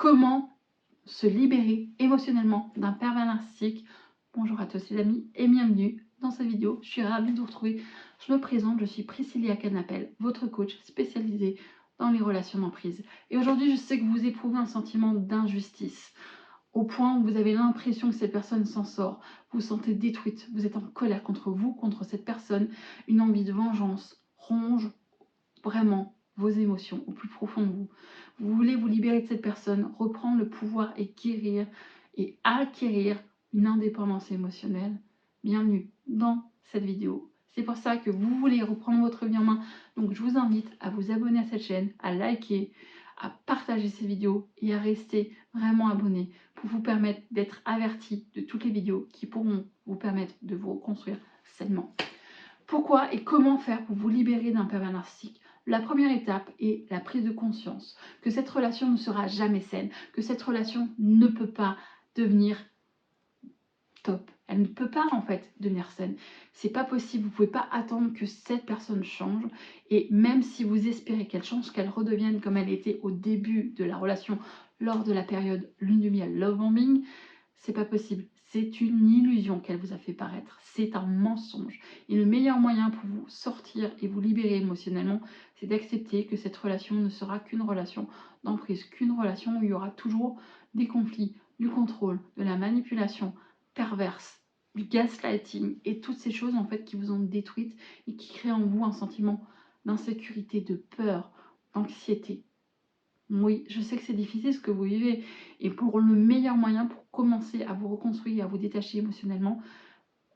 Comment se libérer émotionnellement d'un pervers narcissique. Bonjour à tous les amis et bienvenue dans cette vidéo. Je suis ravie de vous retrouver. Je me présente, je suis Priscilla Canapel, votre coach spécialisée dans les relations d'emprise. Et aujourd'hui, je sais que vous éprouvez un sentiment d'injustice, au point où vous avez l'impression que cette personne s'en sort. Vous vous sentez détruite, vous êtes en colère contre vous, contre cette personne. Une envie de vengeance ronge vraiment vos émotions au plus profond de vous. Vous voulez vous libérer de cette personne, reprendre le pouvoir et guérir et acquérir une indépendance émotionnelle. Bienvenue dans cette vidéo. C'est pour ça que vous voulez reprendre votre vie en main. Donc je vous invite à vous abonner à cette chaîne, à liker, à partager ces vidéos et à rester vraiment abonné pour vous permettre d'être averti de toutes les vidéos qui pourront vous permettre de vous reconstruire sainement. Pourquoi et comment faire pour vous libérer d'un pervers narcissique? La première étape est la prise de conscience que cette relation ne sera jamais saine, que cette relation ne peut pas devenir top. Elle ne peut pas en fait devenir saine. C'est pas possible, vous pouvez pas attendre que cette personne change. Et même si vous espérez qu'elle change, qu'elle redevienne comme elle était au début de la relation, lors de la période lune de miel, love bombing, c'est pas possible. C'est une illusion qu'elle vous a fait paraître. C'est un mensonge. Et le meilleur moyen pour vous sortir et vous libérer émotionnellement, c'est d'accepter que cette relation ne sera qu'une relation d'emprise, qu'une relation où il y aura toujours des conflits, du contrôle, de la manipulation perverse, du gaslighting et toutes ces choses en fait qui vous ont détruite et qui créent en vous un sentiment d'insécurité, de peur, d'anxiété. Oui, je sais que c'est difficile ce que vous vivez et pour le meilleur moyen pour commencer à vous reconstruire, à vous détacher émotionnellement,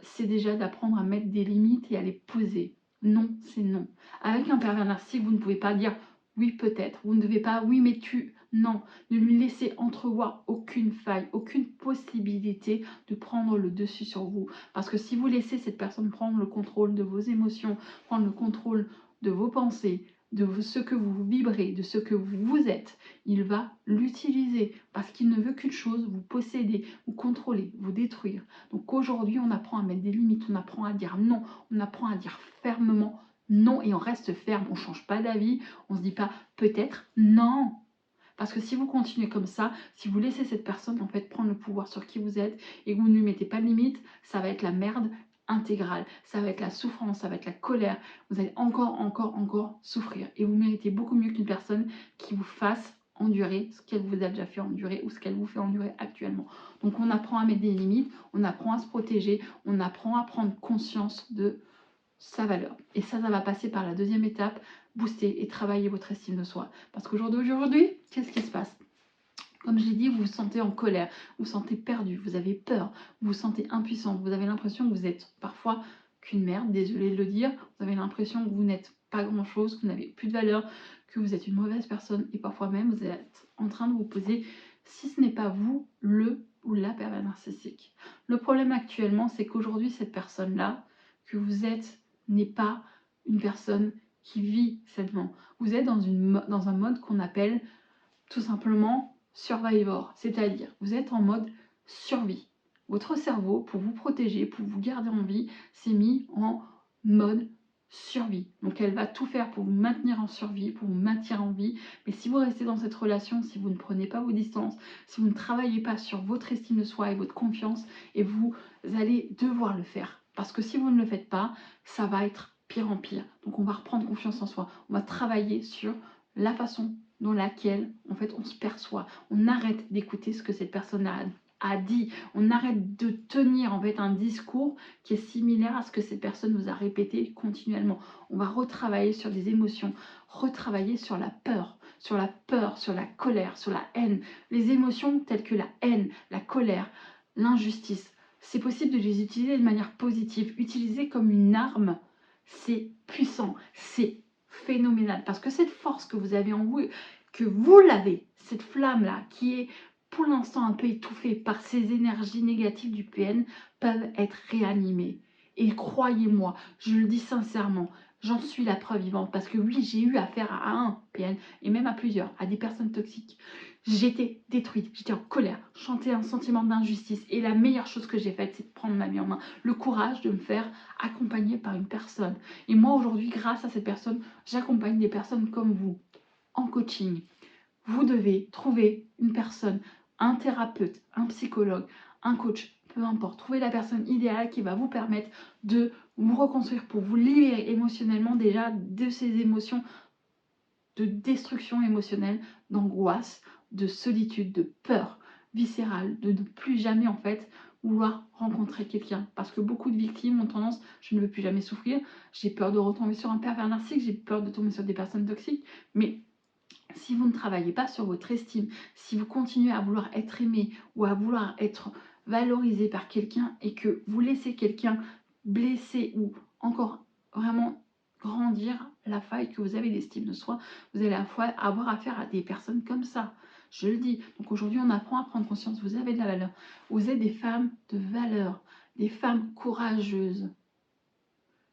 c'est déjà d'apprendre à mettre des limites et à les poser. Non, c'est non. Avec un pervers narcissique, vous ne pouvez pas dire oui peut-être, vous ne devez pas oui mais tu... Non, ne lui laissez entrevoir aucune faille, aucune possibilité de prendre le dessus sur vous. Parce que si vous laissez cette personne prendre le contrôle de vos émotions, prendre le contrôle de vos pensées, de ce que vous vibrez, de ce que vous êtes, il va l'utiliser parce qu'il ne veut qu'une chose, vous posséder, vous contrôler, vous détruire. Donc aujourd'hui, on apprend à mettre des limites, on apprend à dire non, on apprend à dire fermement non et on reste ferme, on ne change pas d'avis, on ne se dit pas peut-être, non. Parce que si vous continuez comme ça, si vous laissez cette personne en fait prendre le pouvoir sur qui vous êtes et que vous ne lui mettez pas de limite, ça va être la merde intégrale, ça va être la souffrance, ça va être la colère, vous allez encore souffrir et vous méritez beaucoup mieux qu'une personne qui vous fasse endurer ce qu'elle vous a déjà fait endurer ou ce qu'elle vous fait endurer actuellement. Donc on apprend à mettre des limites, on apprend à se protéger, on apprend à prendre conscience de sa valeur. Et ça va passer par la deuxième étape, booster et travailler votre estime de soi. Parce qu'aujourd'hui, qu'est-ce qui se passe? Comme je l'ai dit, vous vous sentez en colère, vous vous sentez perdu, vous avez peur, vous vous sentez impuissant, vous avez l'impression que vous êtes parfois qu'une merde, désolé de le dire, vous avez l'impression que vous n'êtes pas grand-chose, que vous n'avez plus de valeur, que vous êtes une mauvaise personne et parfois même vous êtes en train de vous poser si ce n'est pas vous, le ou la pervers narcissique. Le problème actuellement, c'est qu'aujourd'hui, cette personne-là, que vous êtes, n'est pas une personne qui vit sainement. Vous êtes dans un mode qu'on appelle tout simplement survivor, c'est-à-dire vous êtes en mode survie. Votre cerveau, pour vous protéger, pour vous garder en vie, s'est mis en mode survie. Donc elle va tout faire pour vous maintenir en survie, pour vous maintenir en vie. Mais si vous restez dans cette relation, si vous ne prenez pas vos distances, si vous ne travaillez pas sur votre estime de soi et votre confiance, et vous allez devoir le faire. Parce que si vous ne le faites pas, ça va être pire en pire. Donc on va reprendre confiance en soi. On va travailler sur la façon dans laquelle en fait on se perçoit. On arrête d'écouter ce que cette personne a dit. On arrête de tenir en fait un discours qui est similaire à ce que cette personne nous a répété continuellement. On va retravailler sur des émotions, retravailler sur la peur, sur la colère, sur la haine. Les émotions telles que la haine, la colère, l'injustice, c'est possible de les utiliser de manière positive, utiliser comme une arme. C'est puissant, c'est phénoménal parce que cette force que vous avez en vous, que vous l'avez, cette flamme-là qui est pour l'instant un peu étouffée par ces énergies négatives du PN, peuvent être réanimées. Et croyez-moi, je le dis sincèrement, j'en suis la preuve vivante parce que oui, j'ai eu affaire à un PN et même à plusieurs, à des personnes toxiques. J'étais détruite, j'étais en colère, je sentais un sentiment d'injustice et la meilleure chose que j'ai faite, c'est de prendre ma vie en main, le courage de me faire accompagner par une personne. Et moi aujourd'hui, grâce à cette personne, j'accompagne des personnes comme vous en coaching, vous devez trouver une personne, un thérapeute, un psychologue, un coach, peu importe. Trouver la personne idéale qui va vous permettre de vous reconstruire pour vous libérer émotionnellement déjà de ces émotions de destruction émotionnelle, d'angoisse, de solitude, de peur viscérale, de ne plus jamais en fait vouloir rencontrer quelqu'un. Parce que beaucoup de victimes ont tendance, je ne veux plus jamais souffrir, j'ai peur de retomber sur un pervers narcissique, j'ai peur de tomber sur des personnes toxiques, mais si vous ne travaillez pas sur votre estime, si vous continuez à vouloir être aimé ou à vouloir être valorisé par quelqu'un et que vous laissez quelqu'un blesser ou encore vraiment grandir la faille que vous avez d'estime de soi, vous allez avoir affaire à des personnes comme ça. Je le dis. Donc aujourd'hui, on apprend à prendre conscience. Vous avez de la valeur. Vous êtes des femmes de valeur, des femmes courageuses.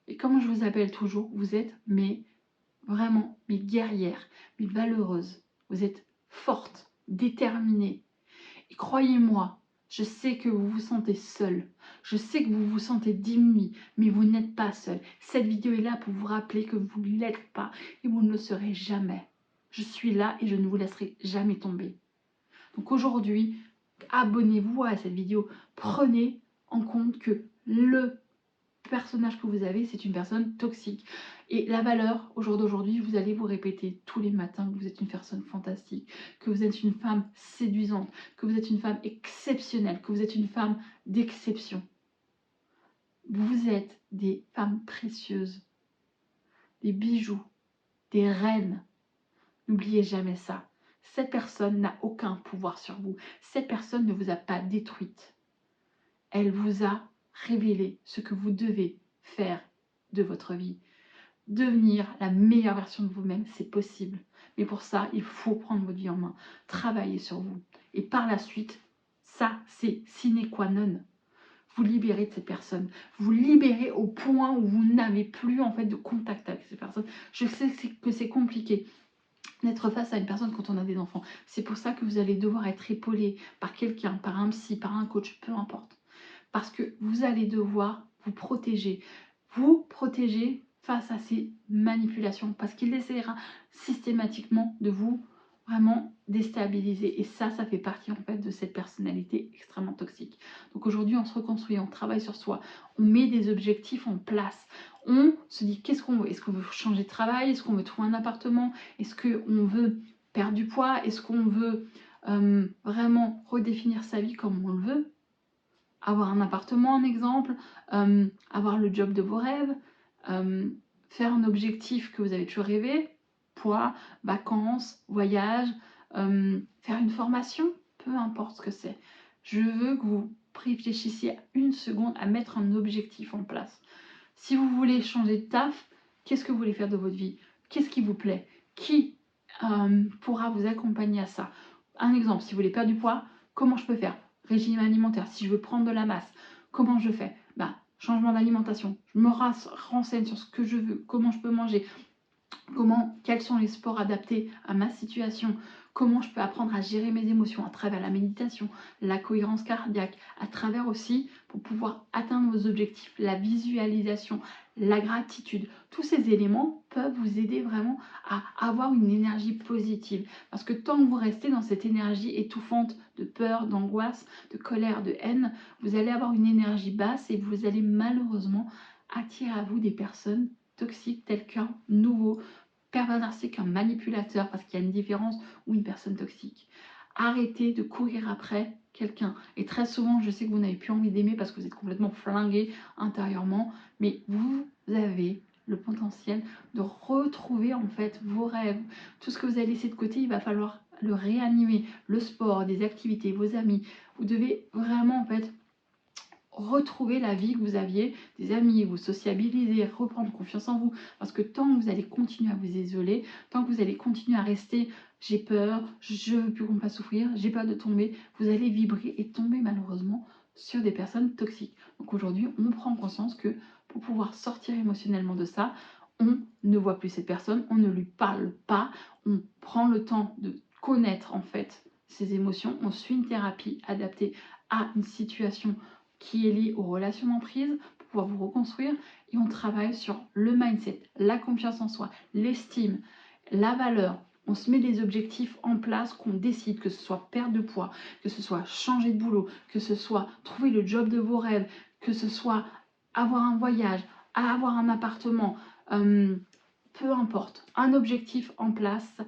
Et comme je vous appelle toujours, vous êtes vraiment mes guerrières, mes valeureuses. Vous êtes fortes, déterminées. Et croyez-moi, je sais que vous vous sentez seule. Je sais que vous vous sentez diminuée, mais vous n'êtes pas seule. Cette vidéo est là pour vous rappeler que vous ne l'êtes pas et vous ne le serez jamais. Je suis là et je ne vous laisserai jamais tomber. Donc aujourd'hui, abonnez-vous à cette vidéo. Prenez en compte que le personnage que vous avez, c'est une personne toxique. Et la valeur, au jour d'aujourd'hui, vous allez vous répéter tous les matins que vous êtes une personne fantastique, que vous êtes une femme séduisante, que vous êtes une femme exceptionnelle, que vous êtes une femme d'exception. Vous êtes des femmes précieuses, des bijoux, des reines. N'oubliez jamais ça. Cette personne n'a aucun pouvoir sur vous. Cette personne ne vous a pas détruite. Elle vous a révélé ce que vous devez faire de votre vie. Devenir la meilleure version de vous-même, c'est possible. Mais pour ça, il faut prendre votre vie en main, travailler sur vous. Et par la suite, ça, c'est sine qua non. Vous libérez de cette personne. Vous libérez au point où vous n'avez plus en fait de contact avec cette personne. Je sais que c'est compliqué d'être face à une personne quand on a des enfants. C'est pour ça que vous allez devoir être épaulé par quelqu'un, par un psy, par un coach, peu importe. Parce que vous allez devoir vous protéger. Vous protéger face à ces manipulations. Parce qu'il essaiera systématiquement de vous vraiment déstabiliser. Et ça fait partie en fait de cette personnalité extrêmement toxique. Donc aujourd'hui, on se reconstruit, on travaille sur soi, on met des objectifs en place. On se dit qu'est-ce qu'on veut. Est-ce qu'on veut changer de travail? Est-ce qu'on veut trouver un appartement? Est-ce qu'on veut perdre du poids? Est-ce qu'on veut vraiment redéfinir sa vie comme on le veut? Avoir un appartement, un exemple, avoir le job de vos rêves, faire un objectif que vous avez toujours rêvé, poids, vacances, voyage, faire une formation, peu importe ce que c'est. Je veux que vous réfléchissiez une seconde à mettre un objectif en place. Si vous voulez changer de taf, qu'est-ce que vous voulez faire de votre vie? Qu'est-ce qui vous plaît? Qui pourra vous accompagner à ça? Un exemple, si vous voulez perdre du poids, comment je peux faire? Régime alimentaire, si je veux prendre de la masse, comment je fais? Changement d'alimentation, je me renseigne sur ce que je veux, comment je peux manger, quels sont les sports adaptés à ma situation, comment je peux apprendre à gérer mes émotions à travers la méditation, la cohérence cardiaque, à travers aussi, pour pouvoir atteindre vos objectifs, la visualisation, la gratitude. Tous ces éléments peuvent vous aider vraiment à avoir une énergie positive. Parce que tant que vous restez dans cette énergie étouffante de peur, d'angoisse, de colère, de haine, vous allez avoir une énergie basse et vous allez malheureusement attirer à vous des personnes toxiques telles qu'un nouveau pervers narcissique, un manipulateur, parce qu'il y a une différence, ou une personne toxique. Arrêtez de courir après quelqu'un. Et très souvent, je sais que vous n'avez plus envie d'aimer parce que vous êtes complètement flingué intérieurement, mais vous avez le potentiel de retrouver en fait vos rêves. Tout ce que vous avez laissé de côté, il va falloir le réanimer. Le sport, des activités, vos amis. Vous devez vraiment en fait retrouver la vie que vous aviez, des amis, vous sociabiliser, reprendre confiance en vous. Parce que tant que vous allez continuer à vous isoler, tant que vous allez continuer à rester j'ai peur, je ne veux plus qu'on me fasse souffrir, j'ai peur de tomber, vous allez vibrer et tomber malheureusement sur des personnes toxiques. Donc aujourd'hui, on prend conscience que pour pouvoir sortir émotionnellement de ça, on ne voit plus cette personne, on ne lui parle pas, on prend le temps de connaître en fait ses émotions, on suit une thérapie adaptée à une situation qui est liée aux relations d'emprise pour pouvoir vous reconstruire et on travaille sur le mindset, la confiance en soi, l'estime, la valeur, On se met des objectifs en place qu'on décide, que ce soit perdre de poids, que ce soit changer de boulot, que ce soit trouver le job de vos rêves, que ce soit avoir un voyage, avoir un appartement, peu importe, un objectif en place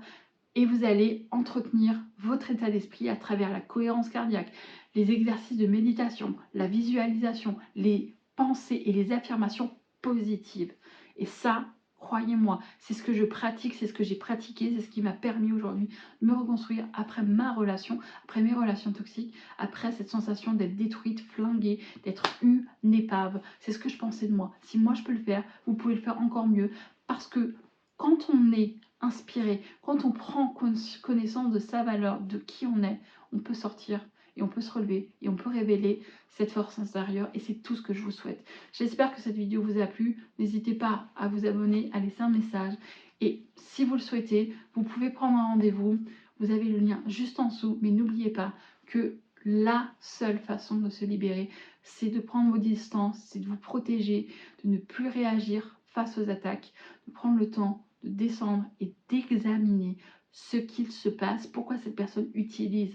et vous allez entretenir votre état d'esprit à travers la cohérence cardiaque, les exercices de méditation, la visualisation, les pensées et les affirmations positives. Et ça, croyez-moi, c'est ce que je pratique, c'est ce que j'ai pratiqué, c'est ce qui m'a permis aujourd'hui de me reconstruire après ma relation, après mes relations toxiques, après cette sensation d'être détruite, flinguée, d'être une épave. C'est ce que je pensais de moi. Si moi je peux le faire, vous pouvez le faire encore mieux parce que quand on est inspiré, quand on prend connaissance de sa valeur, de qui on peut sortir et on peut se relever et on peut révéler cette force intérieure et c'est tout ce que je vous souhaite. J'espère que cette vidéo vous a plu. N'hésitez pas à vous abonner, à laisser un message et si vous le souhaitez, vous pouvez prendre un rendez-vous. Vous avez le lien juste en dessous, mais n'oubliez pas que la seule façon de se libérer, c'est de prendre vos distances, c'est de vous protéger, de ne plus réagir face aux attaques, de prendre le temps de descendre et d'examiner ce qu'il se passe, pourquoi cette personne utilise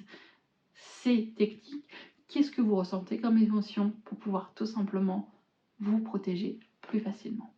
ces techniques, qu'est-ce que vous ressentez comme émotion pour pouvoir tout simplement vous protéger plus facilement.